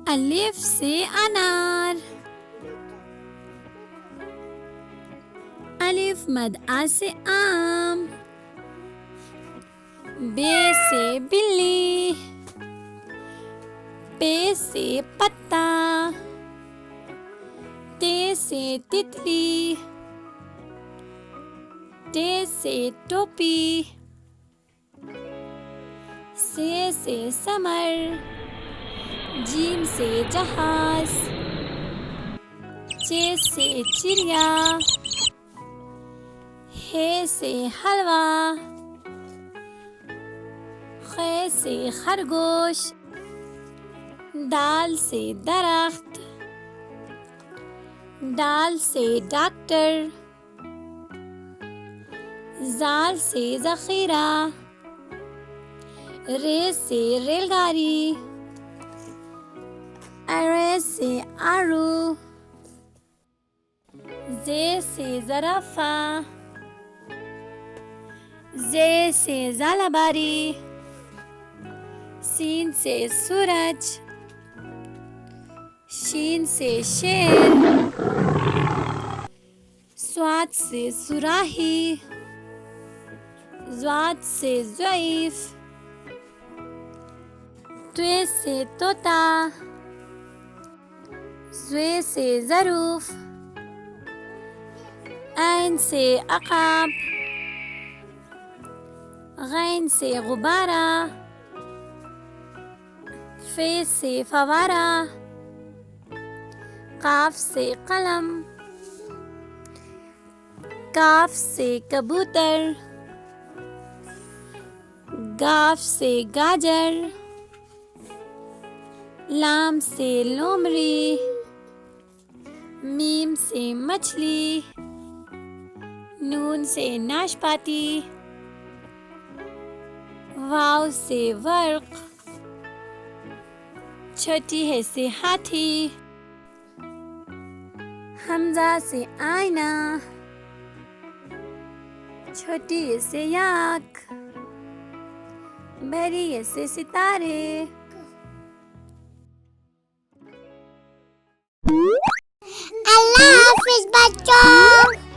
अलिफ से अनार, अलिफ मद आ से आम, बे से बिल्ली, पे से पत्ता, ते से तितली, टे से टोपी, से समर, जीम से जहाज, चे से चिड़िया, हे से हलवा, खे से खरगोश, दाल से दरख्त, दाल से डॉक्टर, जाल से ज़ख़ीरा, रे से रेलगाड़ी, अरे से आरू, जे से ज़राफ़ा, जे से ज़ालाबारी, सीन से सूरज, शीन से शेर, स्वाद से सुराही, ज़्वाद से ज़ईफ़, त्वे से तोता, ज़्वे से ज़रूफ़, ऐन से अक़ाब, गैन से गुब्बारा, फे से फवारा, काफ से कलम, काफ से कबूतर, गाफ से गाजर, लाम से लोमड़ी, मीम से मछली, नून से नाशपाती, वाव से वर्क, छोटी है से हाथी, हमजा से आईना, छोटी है से याक, बड़ी है से सितारे। अल्लाह हाफिज बच्चों।